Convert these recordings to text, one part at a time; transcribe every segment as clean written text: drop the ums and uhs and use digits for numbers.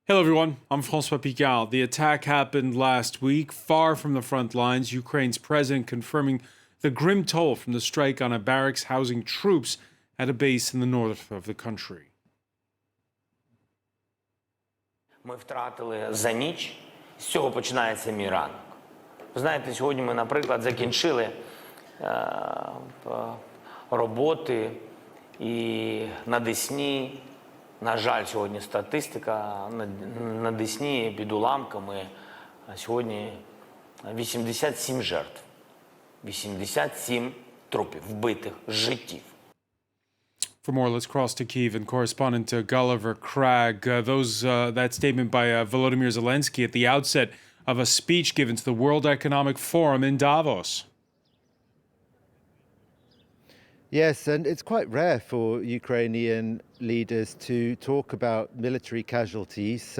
Hello everyone, I'm François Picard. The attack happened last week, far from the front lines. Ukraine's president confirming the grim toll from the strike on a barracks housing troops at a base in the north of the country. Ми втратили за ніч, з цього починається мій ранок. Ви знаєте, сьогодні ми, наприклад, закінчили роботи і на Десні. На жаль, сьогодні статистика на Десні під уламками сьогодні 87 жертв. 87 трупів, вбитих, життів. For more, let's cross to Kyiv and correspondent Gulliver Cragg. That statement by Volodymyr Zelensky at the outset of a speech given to the World Economic Forum in Davos. Yes, and it's quite rare for Ukrainian leaders to talk about military casualties.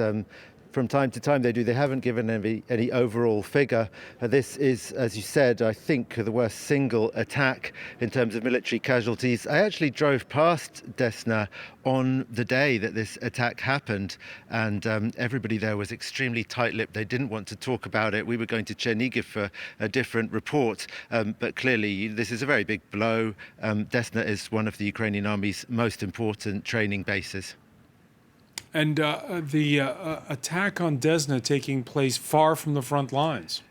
From time to time they do. They haven't given any overall figure. This is, as you said, I think the worst single attack in terms of military casualties. I actually drove past Desna on the day that this attack happened, and everybody there was extremely tight-lipped. They didn't want to talk about it. We were going to Chernihiv for a different report, but clearly this is a very big blow. Desna is one of the Ukrainian army's most important training bases. And the attack on Desna taking place far from the front lines.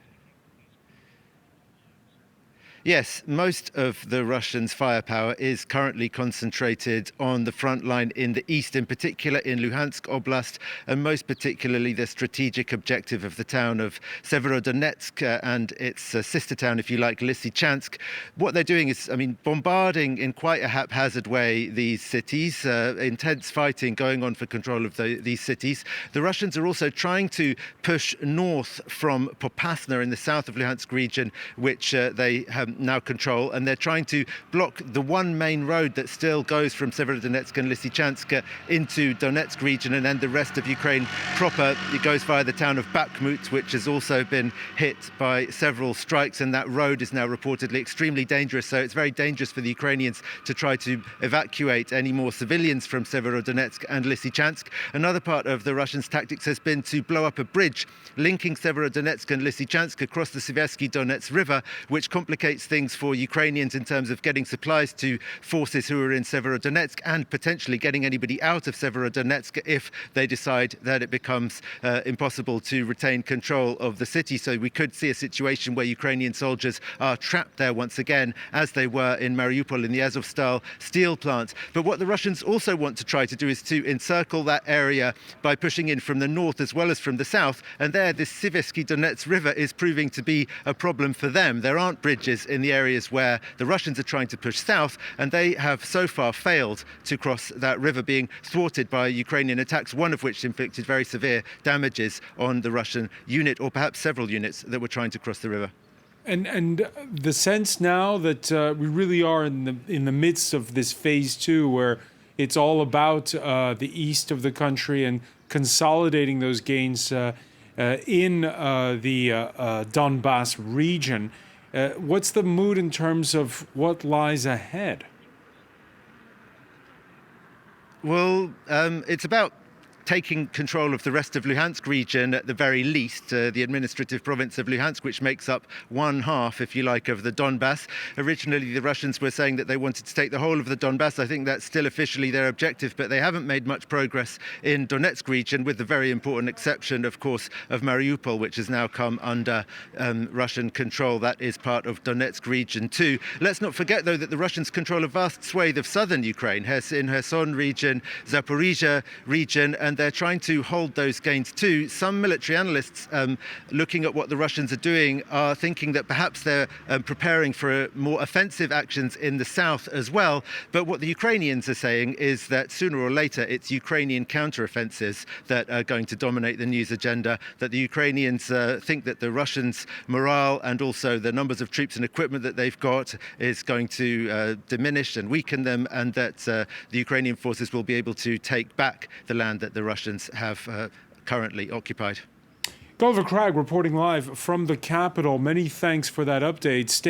Yes, most of the Russians' firepower is currently concentrated on the front line in the east, in particular in Luhansk Oblast, and most particularly the strategic objective of the town of Severodonetsk and its sister town, if you like, Lysychansk. What they're doing is, bombarding in quite a haphazard way these cities, intense fighting going on for control of these cities. The Russians are also trying to push north from Popasna in the south of Luhansk region, which they have now control, and they're trying to block the one main road that still goes from Severodonetsk and Lysychansk into Donetsk region, and then the rest of Ukraine proper. It goes via the town of Bakhmut, which has also been hit by several strikes, and that road is now reportedly extremely dangerous. So it's very dangerous for the Ukrainians to try to evacuate any more civilians from Severodonetsk and Lysychansk. Another part of the Russians' tactics has been to blow up a bridge linking Severodonetsk and Lysychansk across the Siversky Donets River, which complicates things for Ukrainians in terms of getting supplies to forces who are in Severodonetsk and potentially getting anybody out of Severodonetsk if they decide that it becomes impossible to retain control of the city. So we could see a situation where Ukrainian soldiers are trapped there once again, as they were in Mariupol in the Azovstal steel plant. But what the Russians also want to try to do is to encircle that area by pushing in from the north as well as from the south. And there, this Siversky Donets River is proving to be a problem for them. There aren't bridges in the areas where the Russians are trying to push south, and they have so far failed to cross that river, being thwarted by Ukrainian attacks, one of which inflicted very severe damages on the Russian unit, or perhaps several units that were trying to cross the river. And the sense now that we really are in the midst of this phase two, where it's all about the east of the country and consolidating those gains in the Donbass region. What's the mood in terms of what lies ahead? Well, it's about taking control of the rest of Luhansk region at the very least, the administrative province of Luhansk, which makes up one half, if you like, of the Donbass. Originally, the Russians were saying that they wanted to take the whole of the Donbass. I think that's still officially their objective, but they haven't made much progress in Donetsk region, with the very important exception, of course, of Mariupol, which has now come under Russian control. That is part of Donetsk region too. Let's not forget, though, that the Russians control a vast swathe of southern Ukraine, in Kherson region, Zaporizhia region, and they're trying to hold those gains too. Some military analysts looking at what the Russians are doing are thinking that perhaps they're preparing for more offensive actions in the south as well. But what the Ukrainians are saying is that sooner or later it's Ukrainian counteroffensives that are going to dominate the news agenda, that the Ukrainians think that the Russians' morale and also the numbers of troops and equipment that they've got is going to diminish and weaken them, and that the Ukrainian forces will be able to take back the land that the Russians have currently occupied. Gulliver Cragg reporting live from the capital. Many thanks for that update.